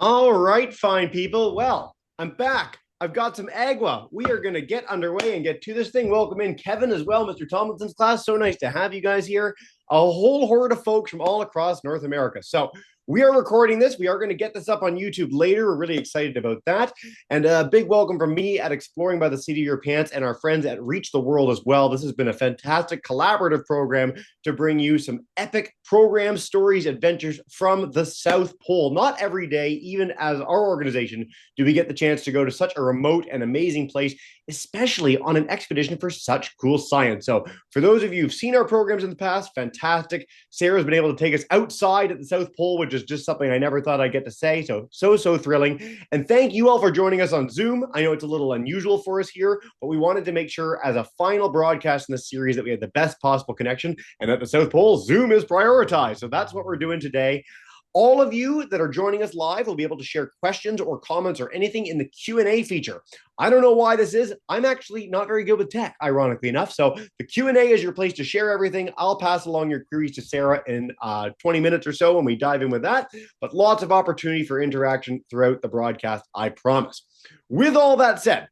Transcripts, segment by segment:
All right, fine people. Well, I'm back. I've got some agua. We are going to get underway and get to this thing. Welcome in Kevin as well, Mr. Tomlinson's class. So nice to have you guys here. A whole horde of folks from all across North America. So we are recording this. We are going to get this up on YouTube later. We're really excited about that. And a big welcome from me at Exploring by the Seat of Your Pants and our friends at Reach the World as well. This has been a fantastic collaborative program to bring you some epic programs, stories, adventures from the South Pole. Not every day, even as our organization, do we get the chance to go to such a remote and amazing place, especially on an expedition for such cool science. So, for those of you who've seen our programs in the past, fantastic. Sarah's been able to take us outside at the South Pole, which is just something I never thought I'd get to say. So thrilling. And thank you all for joining us on Zoom. I know it's a little unusual for us here, but we wanted to make sure as a final broadcast in this series that we had the best possible connection. And at the South Pole, Zoom is prioritized. So that's what we're doing today. All of you that are joining us live will be able to share questions or comments or anything in the Q&A feature. I don't know why this is. I'm actually not very good with tech, ironically enough. So the Q&A is your place to share everything. I'll pass along your queries to Sarah in 20 minutes or so when we dive in with that. But lots of opportunity for interaction throughout the broadcast, I promise. With all that said,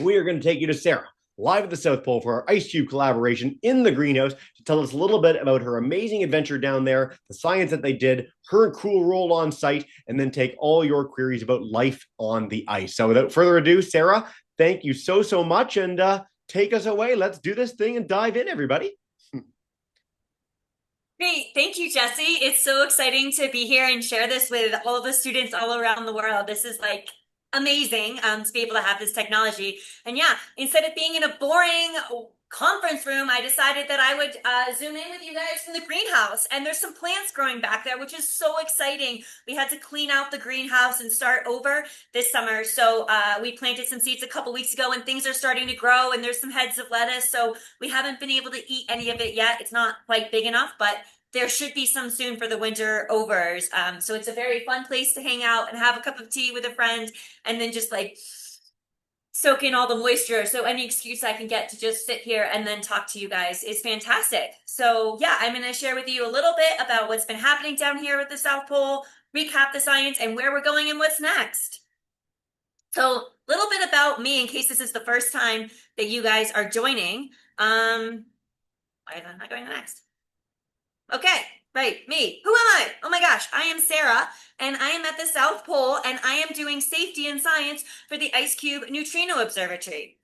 we are going to take you to Sarah, live at the South Pole for our Ice Cube collaboration in the greenhouse to tell us a little bit about her amazing adventure down there, the science that they did, her cool role on site, and then take all your queries about life on the ice. So without further ado, Sarah, thank you so much, and take us away. Let's do this thing and dive in, everybody. Great. Thank you, Jesse. It's so exciting to be here and share this with all of the students all around the world. This is like amazing to be able to have this technology. And yeah, instead of being in a boring conference room, I decided that I would zoom in with you guys from the greenhouse. And there's some plants growing back there, which is so exciting. We had to clean out the greenhouse and start over this summer. So we planted some seeds a couple weeks ago and things are starting to grow and there's some heads of lettuce. So we haven't been able to eat any of it yet. It's not quite big enough, but there should be some soon for the winter overs. So it's a very fun place to hang out and have a cup of tea with a friend and then just like soak in all the moisture. So any excuse I can get to just sit here and then talk to you guys is fantastic. So yeah, I'm going to share with you a little bit about what's been happening down here at the South Pole, recap the science and where we're going and what's next. So a little bit about me in case this is the first time that you guys are joining. Why am I not going next? Okay, right, me. Who am I? Oh my gosh, I am Sarah, and I am at the South Pole, and I am doing safety and science for the Ice Cube Neutrino Observatory.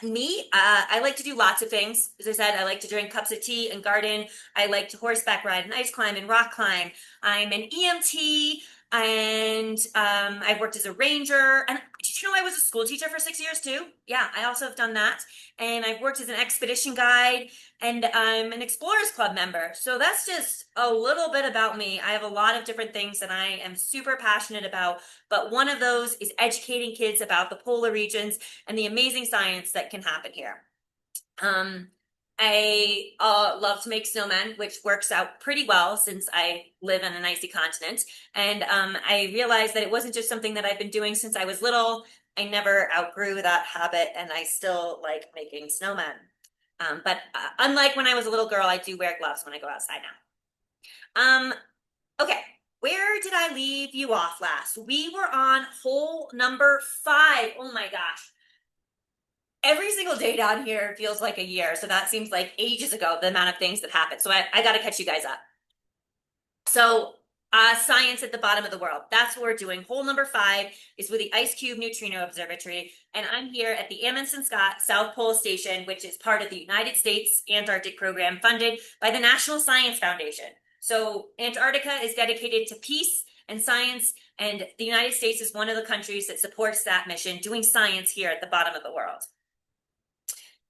Me? I like to do lots of things. As I said, I like to drink cups of tea and garden. I like to horseback ride and ice climb and rock climb. I'm an EMT and I've worked as a ranger. And did you know I was a school teacher for 6 years too? Yeah, I also have done that. And I've worked as an expedition guide and I'm an Explorers Club member. So that's just a little bit about me. I have a lot of different things that I am super passionate about, but one of those is educating kids about the polar regions and the amazing science that can happen here. I love to make snowmen, which works out pretty well since I live on an icy continent. And I realized that it wasn't just something that I've been doing since I was little. I never outgrew that habit, and I still like making snowmen. But unlike when I was a little girl, I do wear gloves when I go outside now. Okay, where did I leave you off last? We were on hole number 5. Oh my gosh. Every single day down here feels like a year. So that seems like ages ago, the amount of things that happened. So I got to catch you guys up. So science at the bottom of the world. That's what we're doing. Hole number 5 is with the Ice Cube Neutrino Observatory. And I'm here at the Amundsen Scott South Pole Station, which is part of the United States Antarctic Program funded by the National Science Foundation. So Antarctica is dedicated to peace and science, and the United States is one of the countries that supports that mission, doing science here at the bottom of the world.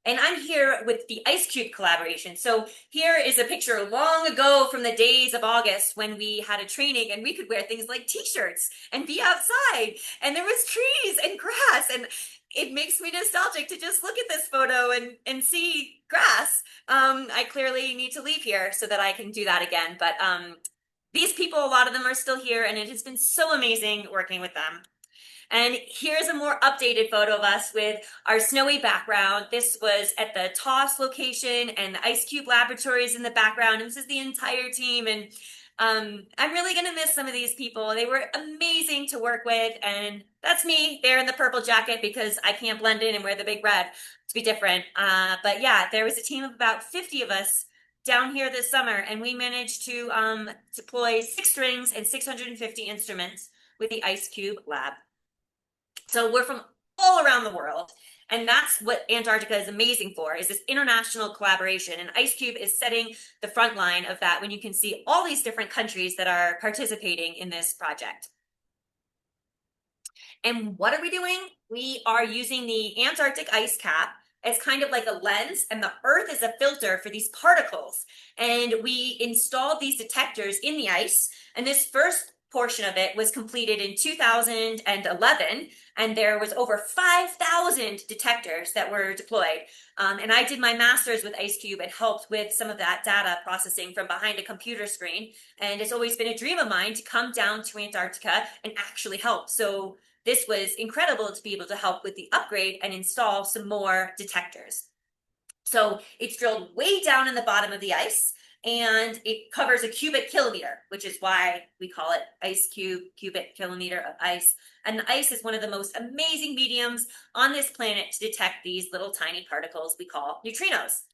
And I'm here with the Ice Cube collaboration. So here is a picture long ago from the days of August when we had a training and we could wear things like t-shirts and be outside and there was trees and grass, and it makes me nostalgic to just look at this photo and see grass. I clearly need to leave here so that I can do that again. But these people, a lot of them are still here, and it has been so amazing working with them. And here's a more updated photo of us with our snowy background. This was at the TOS location, and the Ice Cube Laboratories in the background. And this is the entire team. And I'm really gonna miss some of these people. They were amazing to work with, and that's me there in the purple jacket because I can't blend in and wear the big red to be different. But yeah, there was a team of about 50 of us down here this summer, and we managed to deploy 6 strings and 650 instruments with the Ice Cube Lab. So we're from all around the world. And that's what Antarctica is amazing for, is this international collaboration. And Ice Cube is setting the front line of that when you can see all these different countries that are participating in this project. And what are we doing? We are using the Antarctic ice cap as kind of like a lens, and the Earth is a filter for these particles. And we installed these detectors in the ice, and this first portion of it was completed in 2011, and there was over 5,000 detectors that were deployed. And I did my master's with IceCube and helped with some of that data processing from behind a computer screen. And it's always been a dream of mine to come down to Antarctica and actually help. So this was incredible to be able to help with the upgrade and install some more detectors. So it's drilled way down in the bottom of the ice, and it covers a cubic kilometer, which is why we call it ice cube, cubic kilometer of ice. And the ice is one of the most amazing mediums on this planet to detect these little tiny particles we call neutrinos.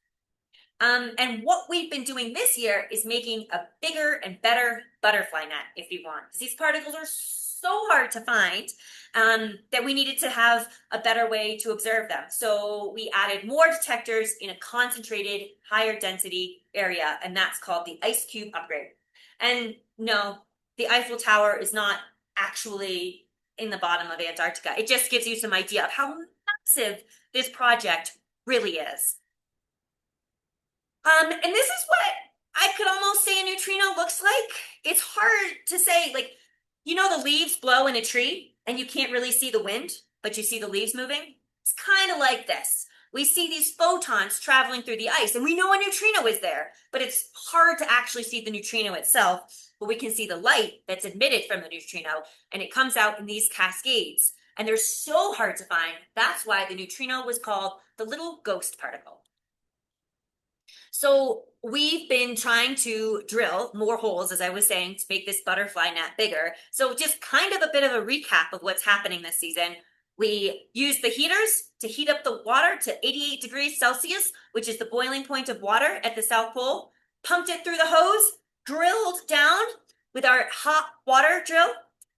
And what we've been doing this year is making a bigger and better butterfly net, if you want, because these particles are so hard to find that we needed to have a better way to observe them. So we added more detectors in a concentrated, higher density area, and that's called the Ice Cube upgrade. And no, the Eiffel Tower is not actually in the bottom of Antarctica. It just gives you some idea of how massive this project really is. And this is what I could almost say a neutrino looks like. It's hard to say, like, you know, the leaves blow in a tree and you can't really see the wind, but you see the leaves moving? It's kind of like this. We see these photons traveling through the ice, and we know a neutrino is there, but it's hard to actually see the neutrino itself, but we can see the light that's emitted from the neutrino, and it comes out in these cascades. And they're so hard to find. That's why the neutrino was called the little ghost particle. So we've been trying to drill more holes, as I was saying, to make this butterfly net bigger. So just kind of a bit of a recap of what's happening this season. We used the heaters to heat up the water to 88 degrees Celsius, which is the boiling point of water at the South Pole, pumped it through the hose, drilled down with our hot water drill.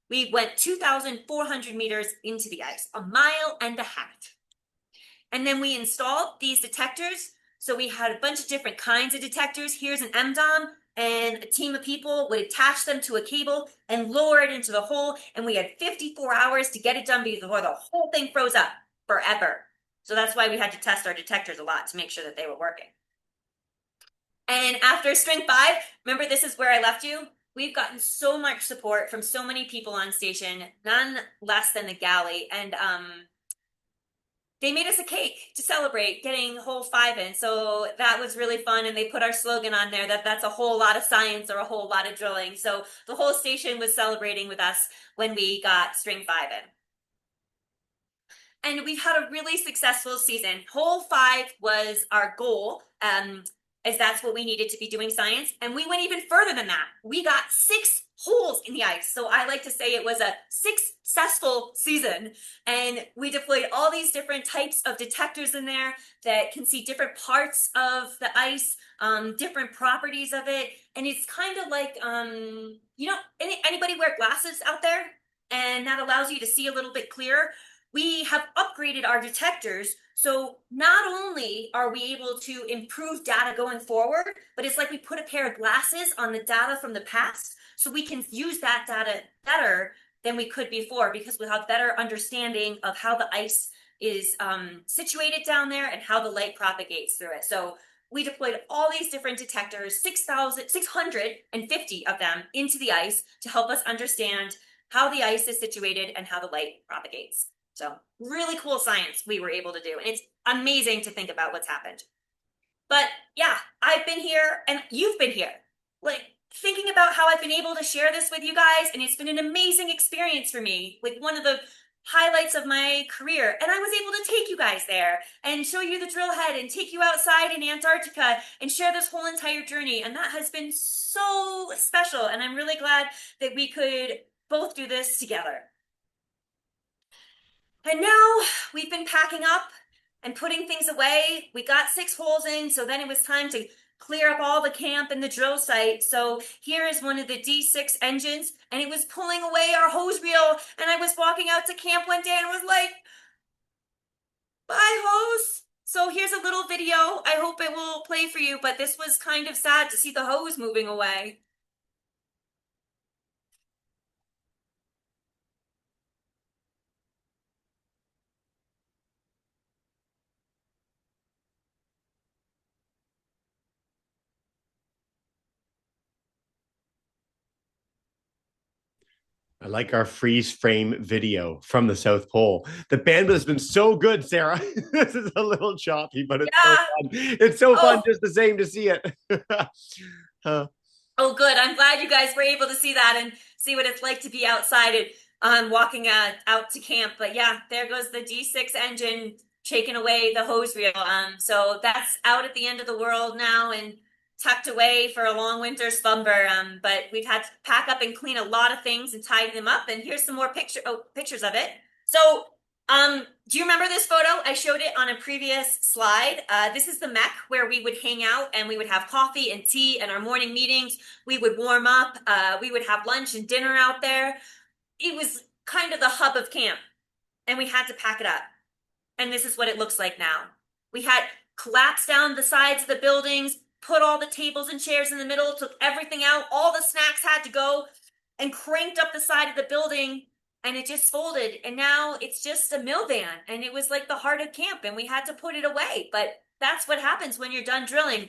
We went 2,400 meters into the ice, a mile and a half. And then we installed these detectors. So we had a bunch of different kinds of detectors. Here's an MDOM, and a team of people would attach them to a cable and lower it into the hole. And we had 54 hours to get it done before the whole thing froze up forever. So that's why we had to test our detectors a lot to make sure that they were working. And after string 5, remember, this is where I left you. We've gotten so much support from so many people on station, none less than the galley. And they made us a cake to celebrate getting hole 5 in. So that was really fun. And they put our slogan on there that that's a whole lot of science or a whole lot of drilling. So the whole station was celebrating with us when we got string 5 in. And we've had a really successful season. Hole 5 was our goal, as that's what we needed to be doing science. And we went even further than that. We got 6 holes in the ice. So I like to say it was a successful season. And we deployed all these different types of detectors in there that can see different parts of the ice, different properties of it. And it's kind of like, you know, anybody wear glasses out there? And that allows you to see a little bit clearer. We have upgraded our detectors, so not only are we able to improve data going forward, but it's like we put a pair of glasses on the data from the past, so we can use that data better than we could before, because we'll have better understanding of how the ice is situated down there and how the light propagates through it. So we deployed all these different detectors, 650 of them, into the ice to help us understand how the ice is situated and how the light propagates. So really cool science we were able to do. And it's amazing to think about what's happened. But yeah, I've been here and you've been here. Like, thinking about how I've been able to share this with you guys, and it's been an amazing experience for me. Like, one of the highlights of my career. And I was able to take you guys there and show you the drill head and take you outside in Antarctica and share this whole entire journey. And that has been so special. And I'm really glad that we could both do this together. And now we've been packing up and putting things away. We got 6 holes in, so then it was time to clear up all the camp and the drill site. So here is one of the D6 engines, and it was pulling away our hose reel. And I was walking out to camp one day and was like, bye, hose. So here's a little video. I hope it will play for you, but this was kind of sad to see the hose moving away. I like our freeze frame video from the South Pole. The bandwidth has been so good, Sarah. This is a little choppy, but it's so Yeah. fun. It's so fun Oh, just the same to see it. Oh, good. I'm glad you guys were able to see that and see what it's like to be outside and walking out to camp. But yeah, there goes the D6 engine shaking away the hose reel. So that's out at the end of the world now and tucked away for a long winter slumber. But we've had to pack up and clean a lot of things and tidy them up. And here's some more pictures of it. So do you remember this photo? I showed it on a previous slide. This is the mech where we would hang out and we would have coffee and tea and our morning meetings. We would warm up. We would have lunch and dinner out there. It was kind of the hub of camp, and we had to pack it up. And this is what it looks like now. We had collapsed down the sides of the buildings, put all the tables and chairs in the middle, took everything out. All the snacks had to go, and cranked up the side of the building, and it just folded. And now it's just a mill van, and it was like the heart of camp, and we had to put it away. But that's what happens when you're done drilling.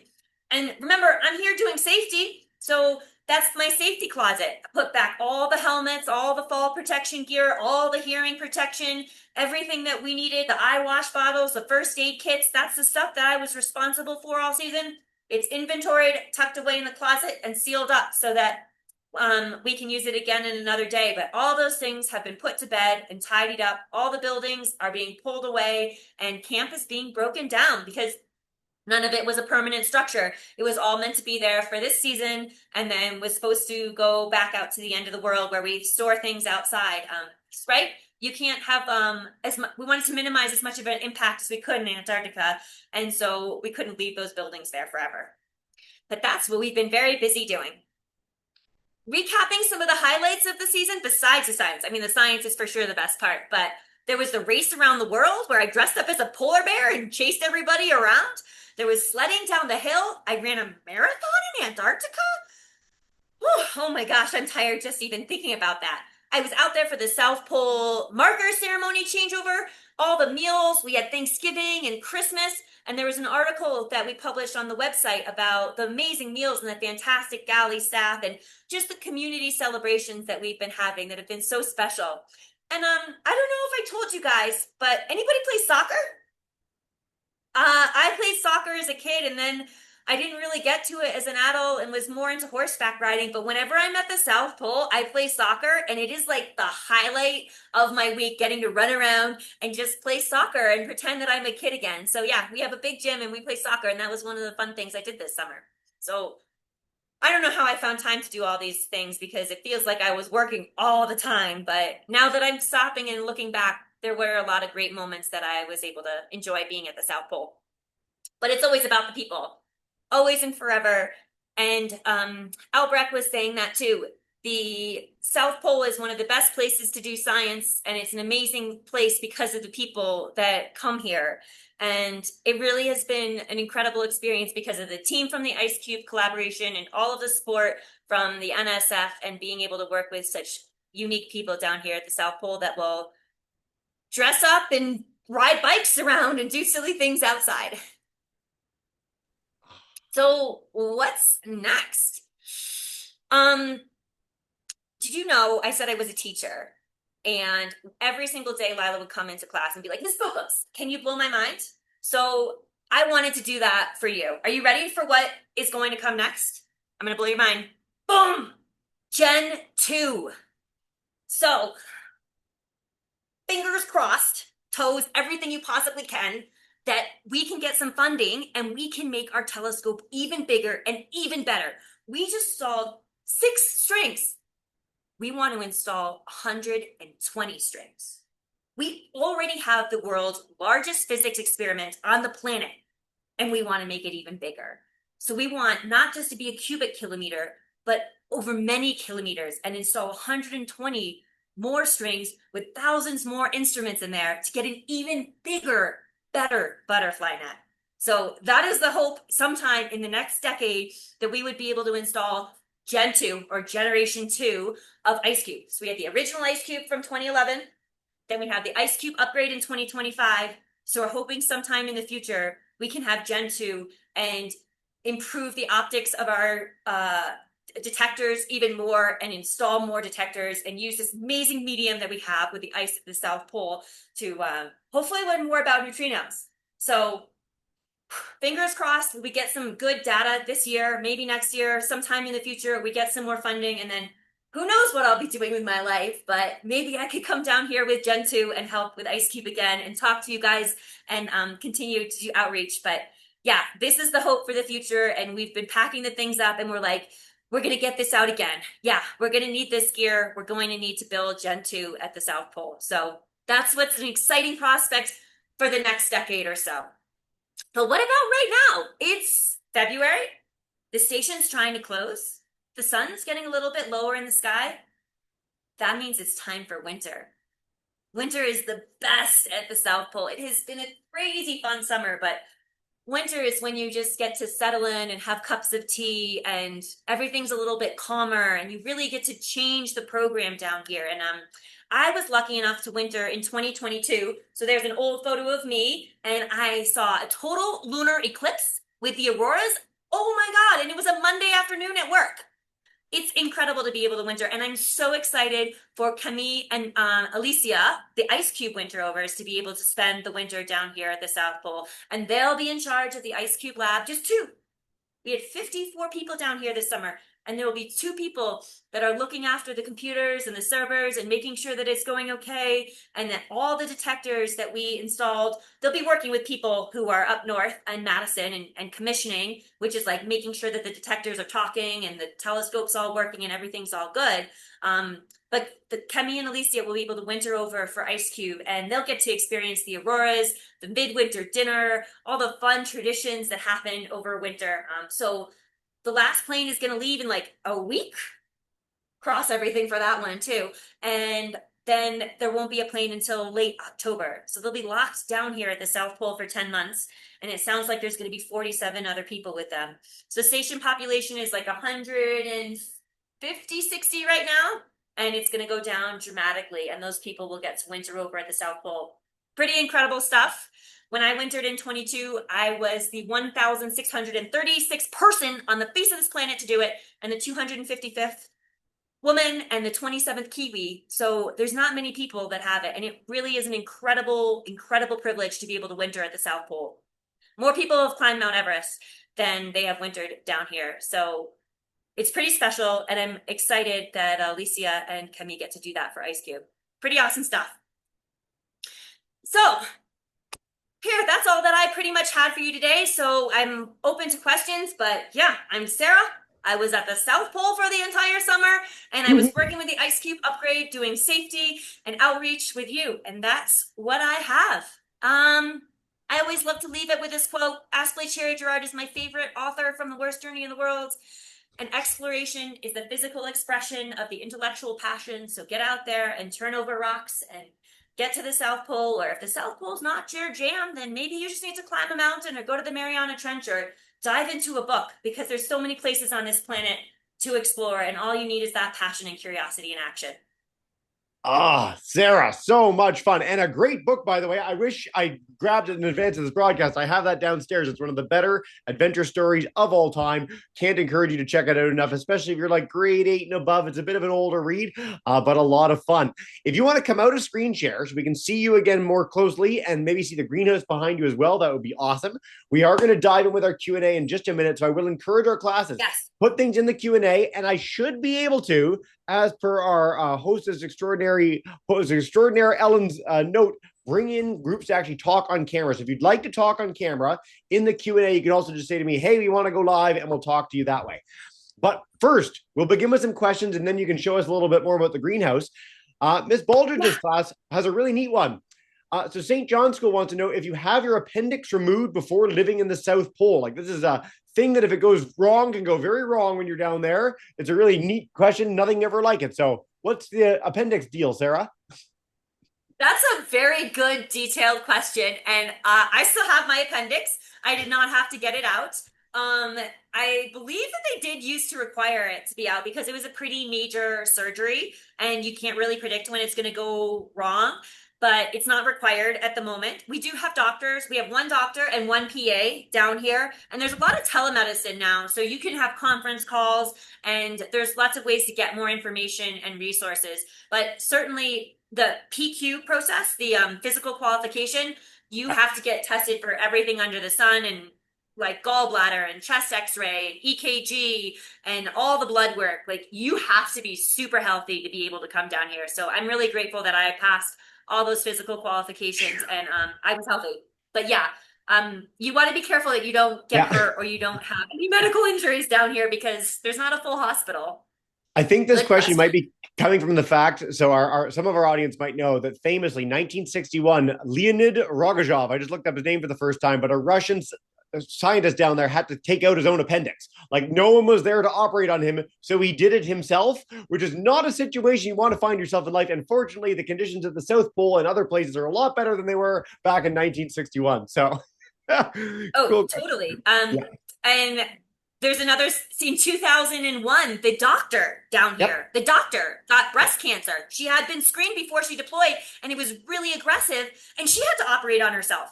And remember, I'm here doing safety, so that's my safety closet. I put back all the helmets, all the fall protection gear, all the hearing protection, everything that we needed, the eye wash bottles, the first aid kits. That's the stuff that I was responsible for all season. It's inventoried, tucked away in the closet, and sealed up so that we can use it again in another day. But all those things have been put to bed and tidied up. All the buildings are being pulled away, and camp is being broken down because none of it was a permanent structure. It was all meant to be there for this season, and then was supposed to go back out to the end of the world where we store things outside. Right? You can't have as much. We wanted to minimize as much of an impact as we could in Antarctica, and so we couldn't leave those buildings there forever. But that's what we've been very busy doing. Recapping some of the highlights of the season besides the science. I mean, the science is for sure the best part, but there was the race around the world where I dressed up as a polar bear and chased everybody around. There was sledding down the hill. I ran a marathon in Antarctica. Whew, oh my gosh, I'm tired just even thinking about that. I was out there for the South Pole marker ceremony changeover, all the meals. We had Thanksgiving and Christmas, and there was an article that we published on the website about the amazing meals and the fantastic galley staff and just the community celebrations that we've been having that have been so special. And I don't know if I told you guys, but anybody play soccer? I played soccer as a kid, and then I didn't really get to it as an adult and was more into horseback riding. But whenever I'm at the South Pole, I play soccer, and it is like the highlight of my week, getting to run around and just play soccer and pretend that I'm a kid again. So yeah, we have a big gym and we play soccer, and that was one of the fun things I did this summer. So I don't know how I found time to do all these things because it feels like I was working all the time. But now that I'm stopping and looking back, there were a lot of great moments that I was able to enjoy being at the South Pole. But it's always about the people, always and forever. And Albrecht was saying that too. The South Pole is one of the best places to do science, and it's an amazing place because of the people that come here. And it really has been an incredible experience because of the team from the Ice Cube collaboration and all of the support from the NSF and being able to work with such unique people down here at the South Pole that will dress up and ride bikes around and do silly things outside. So what's next? Did you know I said I was a teacher? And every single day Lila would come into class and be like, Miss Bouckoms, can you blow my mind? So I wanted to do that for you. Are you ready for what is going to come next? I'm going to blow your mind. Boom! Gen 2. So fingers crossed, toes, everything you possibly can, that we can get some funding and we can make our telescope even bigger and even better. We just installed 6 strings. We want to install 120 strings. We already have the world's largest physics experiment on the planet, and we want to make it even bigger. So we want not just to be a cubic kilometer, but over many kilometers, and install 120 more strings with thousands more instruments in there to get an even bigger, better butterfly net. So that is the hope sometime in the next decade that we would be able to install Gen 2 or Generation 2 of Ice Cube. So we had the original Ice Cube from 2011, then we have the Ice Cube upgrade in 2025. So we're hoping sometime in the future we can have Gen 2 and improve the optics of our detectors even more and install more detectors and use this amazing medium that we have with the ice at the South Pole to hopefully learn more about neutrinos. So fingers crossed we get some good data this year, maybe next year, sometime in the future we get some more funding, and then who knows what I'll be doing with my life, but maybe I could come down here with Gen 2 and help with Ice Cube again and talk to you guys and continue to do outreach. But yeah, this is the hope for the future, and we've been packing the things up and we're like, we're going to get this out again. Yeah, we're going to need this gear. We're going to need to build Gen 2 at the South Pole. So that's what's an exciting prospect for the next decade or so. But what about right now? It's February. The station's trying to close. The sun's getting a little bit lower in the sky. That means it's time for winter. Winter is the best at the South Pole. It has been a crazy fun summer, but winter is when you just get to settle in and have cups of tea and everything's a little bit calmer and you really get to change the program down here. And I was lucky enough to winter in 2022. So there's an old photo of me and I saw a total lunar eclipse with the auroras. Oh my God. And it was a Monday afternoon at work. It's incredible to be able to winter, and I'm so excited for Camille and Alicia, the Ice Cube winterovers, to be able to spend the winter down here at the South Pole, and they'll be in charge of the Ice Cube lab, just 2. We had 54 people down here this summer, and there will be 2 people that are looking after the computers and the servers and making sure that it's going okay, and that all the detectors that we installed, they'll be working with people who are up north and Madison and commissioning, which is like making sure that the detectors are talking and the telescope's all working and everything's all good. But the Kemi and Alicia will be able to winter over for Ice Cube, and they'll get to experience the auroras, the midwinter dinner, all the fun traditions that happen over winter. So the last plane is going to leave in like a week. Cross everything for that one too. And then there won't be a plane until late October. So they'll be locked down here at the South Pole for 10 months. And it sounds like there's going to be 47 other people with them. So station population is like 150, 60 right now. And it's going to go down dramatically. And those people will get to winter over at the South Pole. Pretty incredible stuff. When I wintered in 22, I was the 1,636th person on the face of this planet to do it, and the 255th woman and the 27th Kiwi. So there's not many people that have it, and it really is an incredible, incredible privilege to be able to winter at the South Pole. More people have climbed Mount Everest than they have wintered down here. So it's pretty special, and I'm excited that Alicia and Kemi get to do that for Ice Cube. Pretty awesome stuff. So here, that's all that I pretty much had for you today. So I'm open to questions, but yeah, I'm Sarah. I was at the South Pole for the entire summer, and I was working with the Ice Cube upgrade, doing safety and outreach with you, and that's what I have. I always love to leave it with this quote. Aspley Cherry Gerard is my favorite author from The Worst Journey in the World. And exploration is the physical expression of the intellectual passion. So get out there and turn over rocks and get to the South Pole. Or if the South Pole's not your jam, then maybe you just need to climb a mountain or go to the Mariana Trench or dive into a book, because there's so many places on this planet to explore, and all you need is that passion and curiosity and action. Ah, Sarah, so much fun. And a great book, by the way. I wish I grabbed it in advance of this broadcast. I have that downstairs. It's one of the better adventure stories of all time. Can't encourage you to check it out enough, especially if you're like grade 8 and above. It's a bit of an older read, but a lot of fun. If you want to come out of screen share so we can see you again more closely and maybe see the greenhouse behind you as well, that would be awesome. We are going to dive in with our Q&A in just a minute, so I will encourage our classes. Yes. Put things in the Q&A, and I should be able to, as per our hostess extraordinaire Ellen's note, bring in groups to actually talk on camera. So if you'd like to talk on camera in the Q&A, you can also just say to me, hey, we want to go live, and we'll talk to you that way. But first, we'll begin with some questions, and then you can show us a little bit more about the greenhouse. Miss Baldridge's class has a really neat one. So St. John's School wants to know if you have your appendix removed before living in the South Pole. Like, this is a thing that if it goes wrong, can go very wrong when you're down there. It's a really neat question. Nothing ever like it. So what's the appendix deal, Sarah? That's a very good detailed question. And I still have my appendix. I did not have to get it out. I believe that they did used to require it to be out because it was a pretty major surgery and you can't really predict when it's going to go wrong, but it's not required at the moment. We do have doctors. We have one doctor and one PA down here, and there's a lot of telemedicine now. So you can have conference calls and there's lots of ways to get more information and resources, but certainly the PQ process, the physical qualification, you have to get tested for everything under the sun and like gallbladder and chest x-ray, EKG, and all the blood work. Like, you have to be super healthy to be able to come down here. So I'm really grateful that I passed all those physical qualifications and I was healthy. But yeah, you want to be careful that you don't get hurt or you don't have any medical injuries down here because there's not a full hospital. I think this question might be coming from the fact, so some of our audience might know that famously 1961, Leonid Rogozhov, I just looked up his name for the first time, but a Russian scientist down there had to take out his own appendix. Like, no one was there to operate on him, so he did it himself, which is not a situation you want to find yourself in life. And fortunately, the conditions at the South Pole and other places are a lot better than they were back in 1961. So, cool. Totally. And there's another in 2001, the doctor down here, the doctor got breast cancer. She had been screened before she deployed, and it was really aggressive, and she had to operate on herself.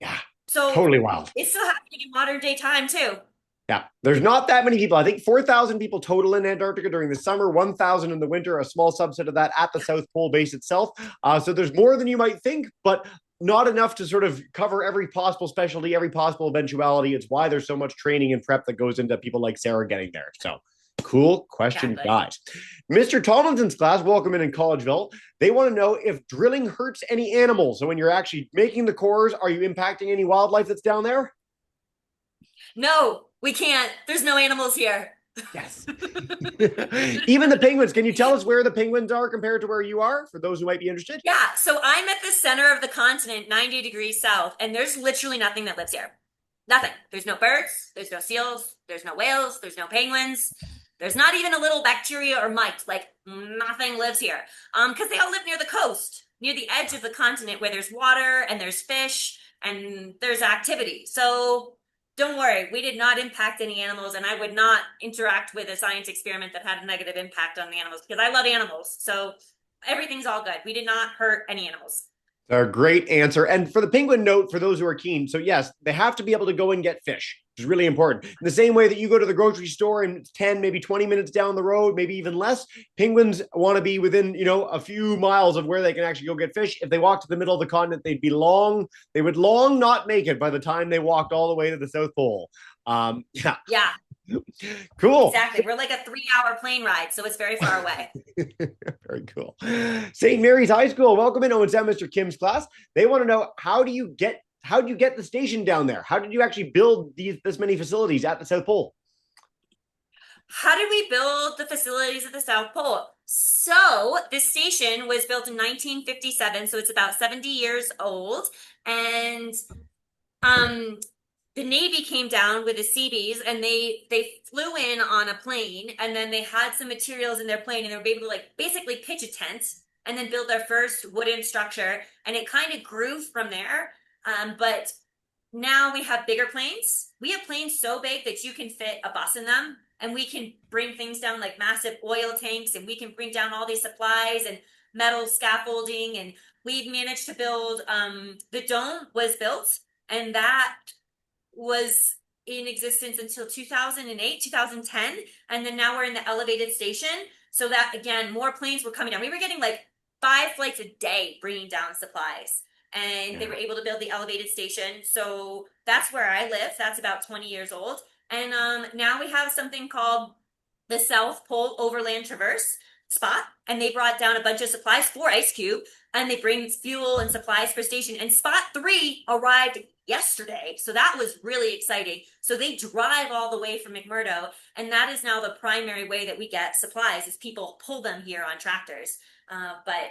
Yeah. So totally wild. It's still happening in modern day time too. Yeah, there's not that many people. I think 4,000 people total in Antarctica during the summer, 1,000 in the winter, a small subset of that at the South Pole base itself. So there's more than you might think, but not enough to sort of cover every possible specialty, every possible eventuality. It's why there's so much training and prep that goes into people like Sarah getting there. So cool question, guys. Mr. Tomlinson's class, welcome in Collegeville. They want to know if drilling hurts any animals. So when you're actually making the cores, are you impacting any wildlife that's down there? No, we can't. There's no animals here. Yes. Even the penguins. Can you tell us where the penguins are compared to where you are, for those who might be interested? Yeah, so I'm at the center of the continent, 90 degrees south, and there's literally nothing that lives here. Nothing. There's no birds, there's no seals, there's no whales, there's no penguins. There's not even a little bacteria or mite. Like, nothing lives here. Because they all live near the coast, near the edge of the continent where there's water and there's fish and there's activity. So don't worry, we did not impact any animals, and I would not interact with a science experiment that had a negative impact on the animals because I love animals. So everything's all good. We did not hurt any animals. A great answer. And for the penguin note, for those who are keen, so yes, they have to be able to go and get fish, which is really important. In the same way that you go to the grocery store and it's 10, maybe 20 minutes down the road, maybe even less, penguins want to be within, a few miles of where they can actually go get fish. If they walk to the middle of the continent, they would long not make it by the time they walked all the way to the South Pole. Yeah. Cool. Exactly. We're like a 3-hour plane ride, so it's very far away. Very cool. St. Mary's High School, welcome in. Oh, it's Mr. Kim's class. They want to know, how do you get the station down there? How did you actually build this many facilities at the South Pole? How did we build the facilities at the South Pole? So this station was built in 1957, so it's about 70 years old, and the Navy came down with the Seabees, and they flew in on a plane, and then they had some materials in their plane, and they were able to basically pitch a tent and then build their first wooden structure, and it kind of grew from there. But now we have bigger planes. We have planes so big that you can fit a bus in them, and we can bring things down like massive oil tanks, and we can bring down all these supplies and metal scaffolding, and we've managed to build, the dome was built, and that was in existence until 2008, 2010. And then now we're in the elevated station. So that, again, more planes were coming down. We were getting 5 flights a day bringing down supplies. And they were able to build the elevated station. So that's where I live. That's about 20 years old. And now we have something called the South Pole Overland Traverse. spot, and they brought down a bunch of supplies for Ice Cube, and they bring fuel and supplies for station. And spot 3 arrived yesterday, so that was really exciting. So they drive all the way from McMurdo, and that is now the primary way that we get supplies is people pull them here on tractors. But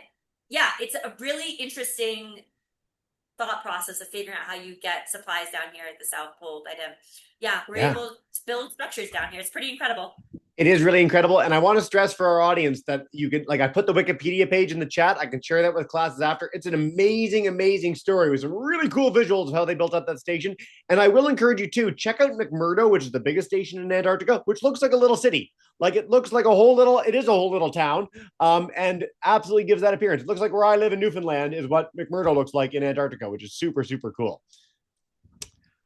yeah, it's a really interesting thought process of figuring out how you get supplies down here at the South Pole. But yeah, we're Yeah. able to build structures down here. It's pretty incredible. It is really incredible. And I want to stress for our audience that you can, like, I put the Wikipedia page in the chat. I can share that with classes after. It's an amazing, amazing story with some really cool visuals of how they built up that station. And I will encourage you to check out McMurdo, which is the biggest station in Antarctica, which looks like a little city. Like it looks like it is a whole little town, and absolutely gives that appearance. It looks like where I live in Newfoundland is what McMurdo looks like in Antarctica, which is super, super cool.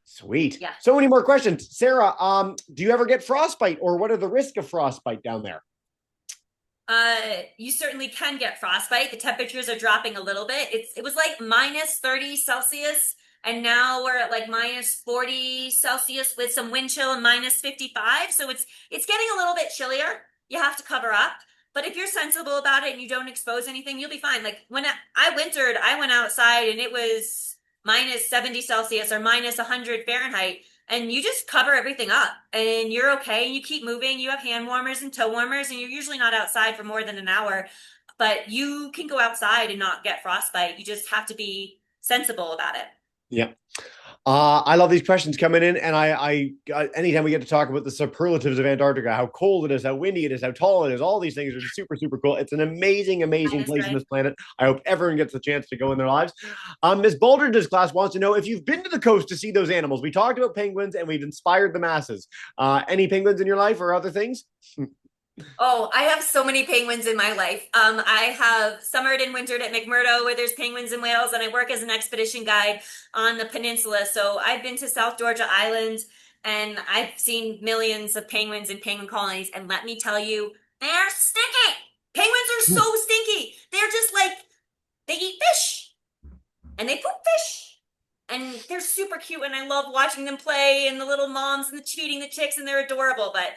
Sweet. Yeah. So many more questions. Sarah, do you ever get frostbite, or what are the risks of frostbite down there? You certainly can get frostbite. The temperatures are dropping a little bit. It was like minus 30 Celsius, and now we're at like minus 40 Celsius with some wind chill and minus 55. So it's getting a little bit chillier. You have to cover up. But if you're sensible about it and you don't expose anything, you'll be fine. Like when I wintered, I went outside and it was minus 70 Celsius or minus 100 Fahrenheit. And you just cover everything up and you're okay. And you keep moving. You have hand warmers and toe warmers, and you're usually not outside for more than an hour. But you can go outside and not get frostbite. You just have to be sensible about it. Yeah. I love these questions coming in, and I anytime we get to talk about the superlatives of Antarctica, how cold it is, how windy it is, how tall it is, all these things are super, super cool. It's an amazing, amazing place on this planet. I hope everyone gets the chance to go in their lives. Ms. Boulder in this class wants to know if you've been to the coast to see those animals. We talked about penguins, and we've inspired the masses. Any penguins in your life or other things? Oh, I have so many penguins in my life. I have summered and wintered at McMurdo where there's penguins and whales, and I work as an expedition guide on the peninsula. So I've been to South Georgia Island, and I've seen millions of penguins and penguin colonies. And let me tell you, they're stinky. Penguins are so stinky. They're just like, they eat fish and they poop fish. And they're super cute, and I love watching them play, and the little moms and feeding the chicks, and they're adorable. But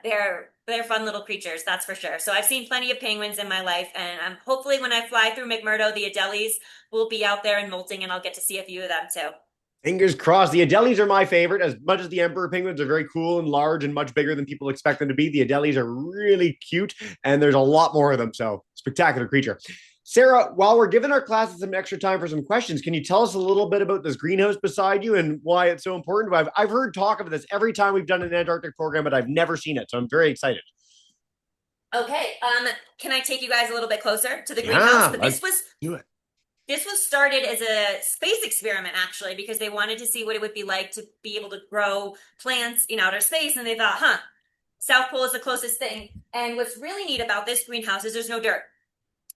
they're fun little creatures, that's for sure. So I've seen plenty of penguins in my life, and hopefully when I fly through McMurdo, the Adelies will be out there and molting, and I'll get to see a few of them too. Fingers crossed. The Adelies are my favorite. As much as the emperor penguins are very cool and large and much bigger than people expect them to be, the Adelies are really cute, and there's a lot more of them. So spectacular creature. Sarah, while we're giving our classes some extra time for some questions, can you tell us a little bit about this greenhouse beside you and why it's so important? I've heard talk of this every time we've done an Antarctic program, but I've never seen it. So I'm very excited. Okay. Can I take you guys a little bit closer to the greenhouse? But this was started as a space experiment, actually, because they wanted to see what it would be like to be able to grow plants in outer space. And they thought, South Pole is the closest thing. And what's really neat about this greenhouse is there's no dirt.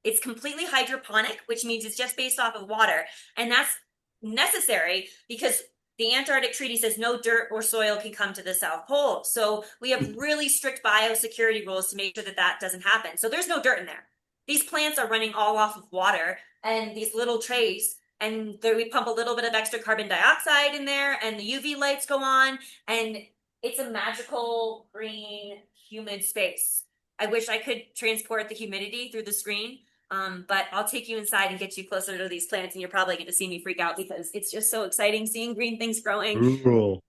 It's completely hydroponic, which means it's just based off of water. And that's necessary because the Antarctic Treaty says no dirt or soil can come to the South Pole. So we have really strict biosecurity rules to make sure that that doesn't happen. So there's no dirt in there. These plants are running all off of water and these little trays. And there we pump a little bit of extra carbon dioxide in there, and the UV lights go on. And it's a magical green, humid space. I wish I could transport the humidity through the screen. But I'll take you inside and get you closer to these plants, and you're probably going to see me freak out because it's just so exciting seeing green things growing. Cool.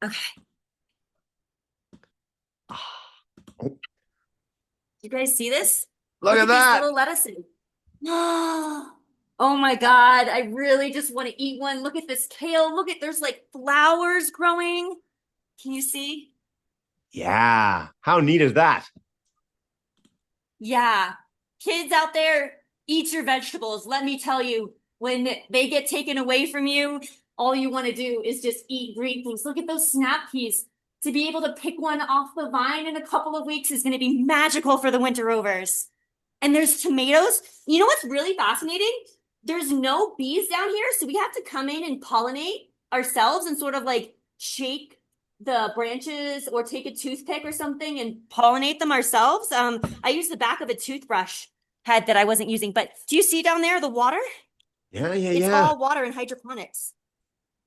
Okay. You guys see this? Look at that. These little lettuces. Oh my God. I really just want to eat one. Look at this kale. Look at, there's like flowers growing. Can you see? Yeah. How neat is that? Yeah. Kids out there, eat your vegetables. Let me tell you, when they get taken away from you, all you want to do is just eat green things. Look at those snap peas. To be able to pick one off the vine in a couple of weeks is going to be magical for the winter rovers. And there's tomatoes. You know what's really fascinating? There's no bees down here, so we have to come in and pollinate ourselves and sort of like shake the branches or take a toothpick or something and pollinate them ourselves. I used the back of a toothbrush head that I wasn't using, but do you see down there the water? Yeah. It's all water and hydroponics.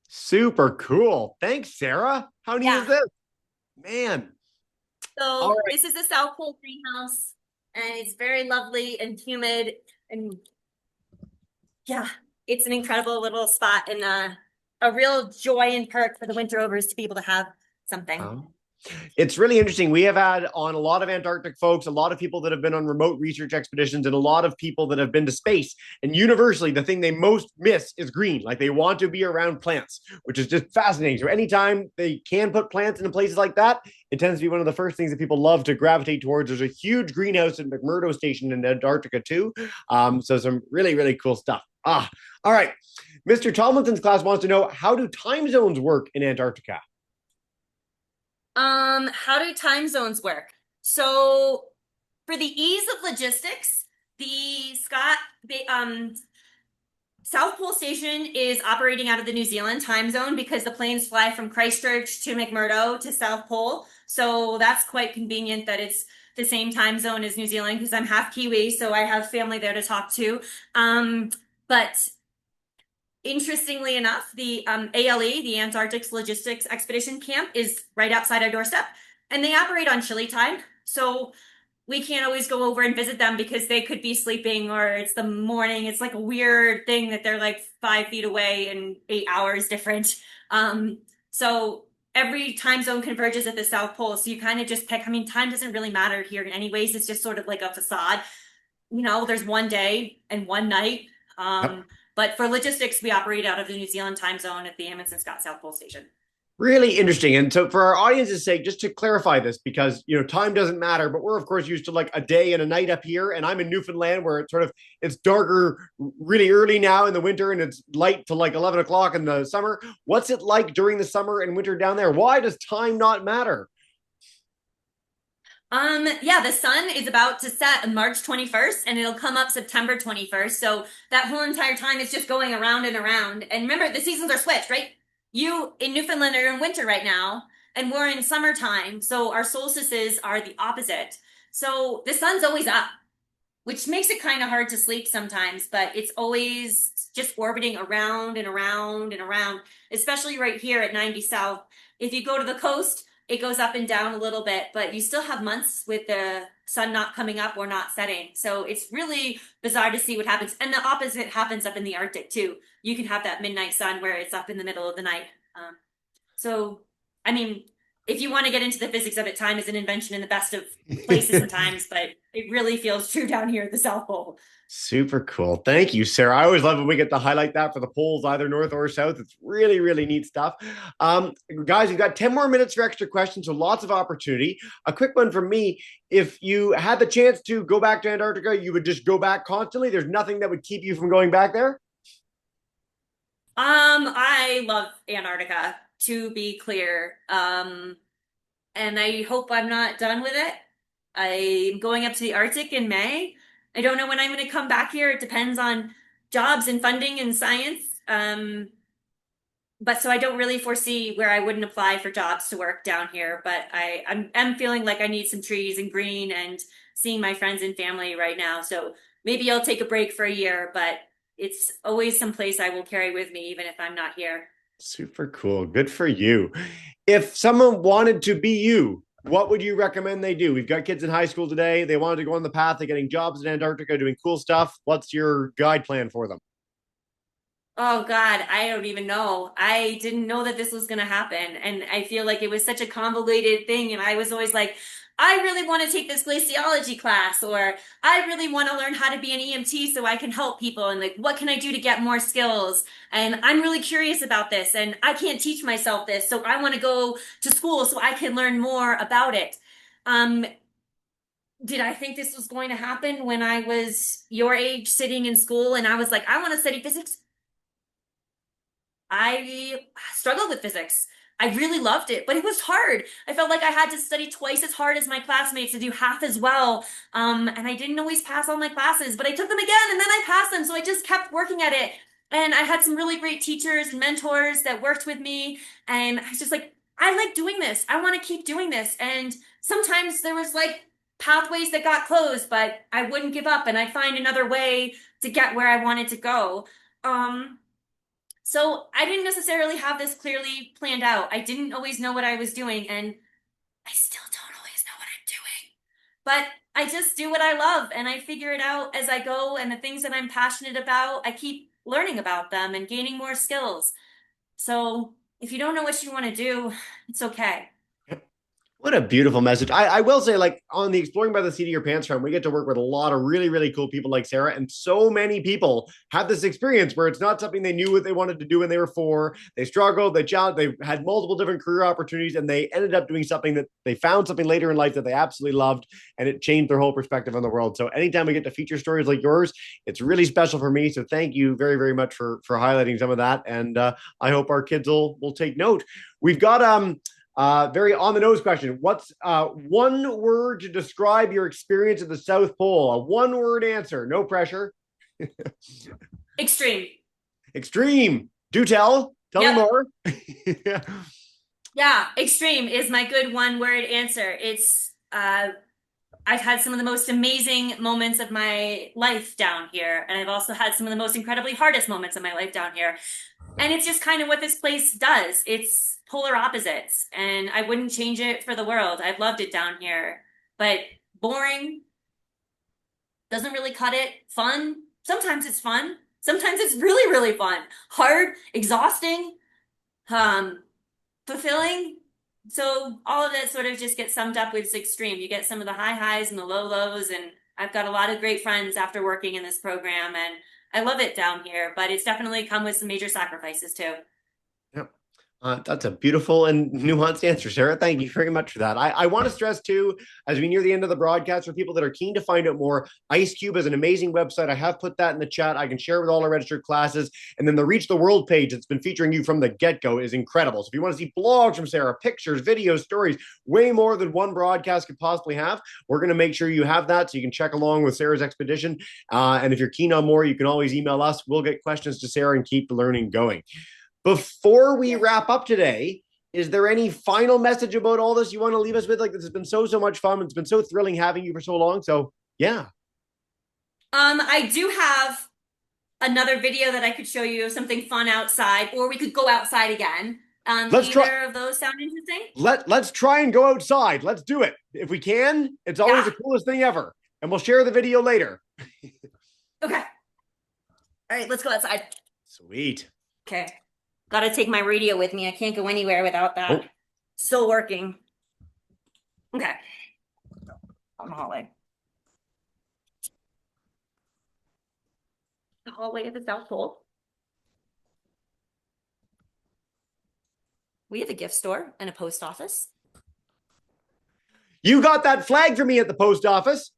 Super cool. Thanks, Sarah. How neat is this? Man. All So right. this is the South Pole greenhouse, and it's very lovely and humid, and yeah, it's an incredible little spot and a real joy and perk for the winter overs to be able to have something. Um, it's really interesting. We have had on a lot of Antarctic folks, a lot of people that have been on remote research expeditions, and a lot of people that have been to space. And universally, the thing they most miss is green. Like they want to be around plants, which is just fascinating. So anytime they can put plants in places like that, it tends to be one of the first things that people love to gravitate towards. There's a huge greenhouse at McMurdo Station in Antarctica too. So some really, really cool stuff. All right. Mr. Tomlinson's class wants to know, how do time zones work in Antarctica? How do time zones work? So for the ease of logistics, the South Pole Station is operating out of the New Zealand time zone because the planes fly from Christchurch to McMurdo to South Pole. So that's quite convenient that it's the same time zone as New Zealand because I'm half Kiwi, so I have family there to talk to. But interestingly enough, the ALE, the Antarctic Logistics Expedition Camp, is right outside our doorstep, and they operate on Chile time. So we can't always go over and visit them because they could be sleeping or it's the morning. It's like a weird thing that they're like 5 feet away and 8 hours different. So every time zone converges at the South Pole. So you kind of just pick. I mean, time doesn't really matter here, anyways. It's just sort of like a facade. There's one day and one night. Yep. But for logistics, we operate out of the New Zealand time zone at the Amundsen Scott South Pole Station. Really interesting. And so for our audience's sake, just to clarify this, because time doesn't matter, but we're of course used to like a day and a night up here. And I'm in Newfoundland where it's darker really early now in the winter and it's light to like 11 o'clock in the summer. What's it like during the summer and winter down there? Why does time not matter? Yeah, the sun is about to set on March 21st and it'll come up September 21st. So that whole entire time is just going around and around. And remember, the seasons are switched, right? You in Newfoundland are in winter right now, and we're in summertime. So our solstices are the opposite. So the sun's always up, which makes it kind of hard to sleep sometimes, but it's always just orbiting around and around and around, especially right here at 90 South. If you go to the coast, it goes up and down a little bit, but you still have months with the sun not coming up or not setting. So it's really bizarre to see what happens. And the opposite happens up in the Arctic too. You can have that midnight sun where it's up in the middle of the night. So, I mean, if you want to get into the physics of it, time is an invention in the best of places and times, but it really feels true down here at the South Pole. Super cool. Thank you, Sarah. I always love when we get to highlight that for the poles, either north or south. It's really, really neat stuff. Guys, we've got 10 more minutes for extra questions, so lots of opportunity. A quick one from me. If you had the chance to go back to Antarctica, you would just go back constantly. There's nothing that would keep you from going back there. I love Antarctica, to be clear. And I hope I'm not done with it. I'm going up to the Arctic in May. I don't know when I'm going to come back here. It depends on jobs and funding and science. But so I don't really foresee where I wouldn't apply for jobs to work down here. But I'm feeling like I need some trees and green and seeing my friends and family right now. So maybe I'll take a break for a year, but it's always some place I will carry with me, even if I'm not here. Super cool. Good for you. If someone wanted to be you, what would you recommend they do? We've got kids in high school today. They wanted to go on the path of getting jobs in Antarctica, doing cool stuff. What's your guide plan for them? Oh God, I don't even know. I didn't know that this was going to happen. And I feel like it was such a convoluted thing. And I was always like, I really want to take this glaciology class, or I really want to learn how to be an EMT so I can help people. And like, what can I do to get more skills? And I'm really curious about this. And I can't teach myself this. So I want to go to school so I can learn more about it. Um, did I think this was going to happen when I was your age sitting in school and I was like, I want to study physics? I struggled with physics. I really loved it, but it was hard. I felt like I had to study twice as hard as my classmates to do half as well. And I didn't always pass all my classes, but I took them again and then I passed them. So I just kept working at it. And I had some really great teachers and mentors that worked with me. And I was just like, I like doing this. I want to keep doing this. And sometimes there was like pathways that got closed, but I wouldn't give up and I'd find another way to get where I wanted to go. So I didn't necessarily have this clearly planned out. I didn't always know what I was doing, and I still don't always know what but I just do what I love and I figure it out as I go. And the things that I'm passionate about, I keep learning about them and gaining more skills. So if you don't know what you want to do, it's okay. What a beautiful message. I will say, like on the Exploring by the Seat of Your Pants front, we get to work with a lot of really, really cool people like Sarah. And so many people have this experience where it's not something they knew what they wanted to do when they were four. They struggled, they challenged, they had multiple different career opportunities, and they ended up doing something that they found something later in life that they absolutely loved, and it changed their whole perspective on the world. So anytime we get to feature stories like yours, it's really special for me. So thank you very, very much for highlighting some of that. And I hope our kids will take note. We've got very on the nose question. What's one word to describe your experience at the South Pole? A one word answer. No pressure. Extreme. Extreme. Do tell. Tell me Yep. more. Yeah, extreme is my good one word answer. It's I've had some of the most amazing moments of my life down here, and I've also had some of the most incredibly hardest moments of my life down here. And it's just kind of what this place does. It's polar opposites, and I wouldn't change it for the world. I've loved it down here, but boring doesn't really cut it. Fun, sometimes it's fun. Sometimes it's really, really fun. Hard, exhausting, um, fulfilling. So all of that sort of just gets summed up with extreme. You get some of the high highs and the low lows, and I've got a lot of great friends after working in this program, and I love it down here, but it's definitely come with some major sacrifices too. Yep. That's a beautiful and nuanced answer, Sarah. Thank you very much for that. I want to stress too, as we near the end of the broadcast, for people that are keen to find out more, Ice Cube is an amazing website. I have put that in the chat. I can share it with all our registered classes. And then the Reach the World page that's been featuring you from the get-go is incredible. So if you want to see blogs from Sarah, pictures, videos, stories, way more than one broadcast could possibly have, we're going to make sure you have that so you can check along with Sarah's expedition. And if you're keen on more, you can always email us. We'll get questions to Sarah and keep the learning going. Before we wrap up today, is there any final message about all this you want to leave us with? Like, this has been so much fun. It's been so thrilling having you for so long. So, yeah. I do have another video that I could show you of something fun outside, or we could go outside again. Let's try. Either of those sound interesting? Let's try and go outside. Let's do it. If we can, it's always Yeah. the coolest thing ever. And we'll share the video later. Okay. All right, let's go outside. Sweet. Okay. Got to take my radio with me. I can't go anywhere without that. Oh. Still working. Okay. On the hallway. The hallway of the South Pole. We have a gift store and a post office. You got that flag for me at the post office.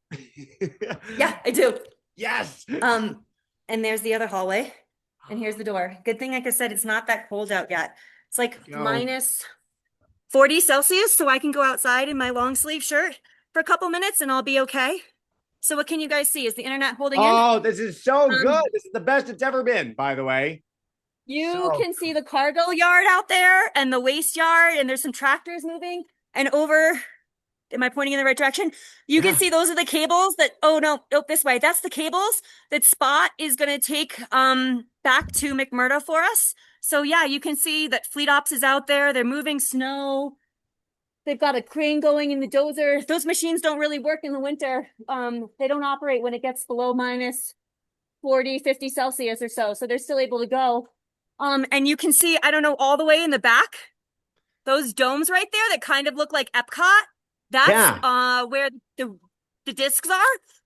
Yeah, I do. Yes. And there's the other hallway. And here's the door. Good thing, like I said, it's not that cold out yet. It's like minus 40 Celsius, so I can go outside in my long sleeve shirt for a couple minutes and I'll be okay. So what can you guys see? Is the internet holding in? Oh, this is so good. This is the best it's ever been, by the way. You can see the cargo yard out there and the waste yard, and there's some tractors moving. And over, am I pointing in the right direction? You can see those are the cables that, oh no, nope, this way. That's the cables that Spot is going to take back to McMurdo for us. So yeah, you can see that Fleet Ops is out there. They're moving snow. They've got a crane going in the dozer. Those machines don't really work in the winter. They don't operate when it gets below minus 40, 50 Celsius or so. So they're still able to go. And you can see, I don't know, all the way in the back, those domes right there that kind of look like Epcot. That's where the discs are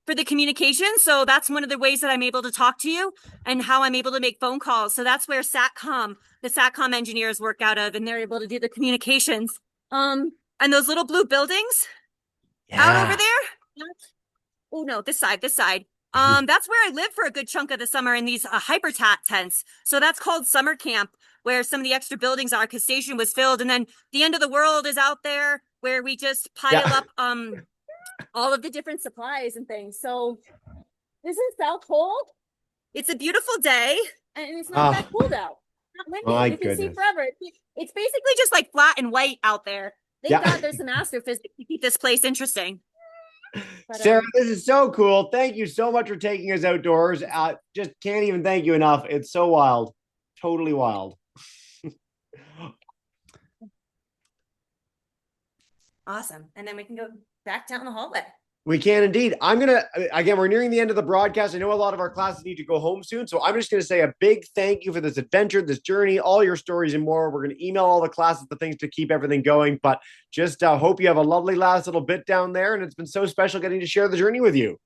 for the communication. So that's one of the ways that I'm able to talk to you and how I'm able to make phone calls. So that's where the SATCOM engineers work out of, and they're able to do the communications. And those little blue buildings out over there. Oh no, this side. That's where I live for a good chunk of the summer in these hypertat tents. So that's called summer camp, where some of the extra buildings are because station was filled. And then the end of the world is out there where we just pile up all of the different supplies and things. So this is South Pole. It's a beautiful day and it's not that cold out. Not windy. You can see forever. It's basically just like flat and white out there. Thank God there's some astrophysics to keep this place interesting. But, Sarah, this is so cool. Thank you so much for taking us outdoors. Just can't even thank you enough. It's so wild. Totally wild. Awesome. And then we can go back down the hallway. We can indeed. I'm going to, again, we're nearing the end of the broadcast. I know a lot of our classes need to go home soon. So I'm just going to say a big thank you for this adventure, this journey, all your stories and more. We're going to email all the classes, the things to keep everything going. But just hope you have a lovely last little bit down there. And it's been so special getting to share the journey with you.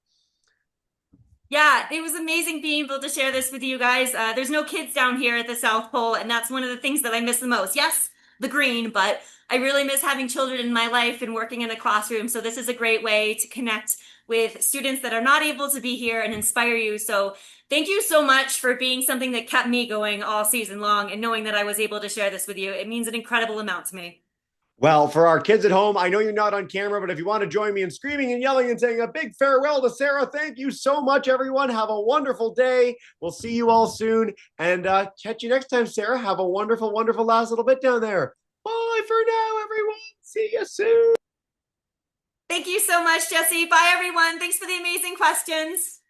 Yeah, it was amazing being able to share this with you guys. There's no kids down here at the South Pole, and that's one of the things that I miss the most. Yes, the green, but I really miss having children in my life and working in a classroom. So this is a great way to connect with students that are not able to be here and inspire you. So thank you so much for being something that kept me going all season long and knowing that I was able to share this with you. It means an incredible amount to me. Well, for our kids at home, I know you're not on camera, but if you want to join me in screaming and yelling and saying a big farewell to Sarah, thank you so much, everyone. Have a wonderful day. We'll see you all soon. And catch you next time, Sarah. Have a wonderful, wonderful last little bit down there. Bye for now, everyone. See you soon. Thank you so much, Jesse. Bye, everyone. Thanks for the amazing questions.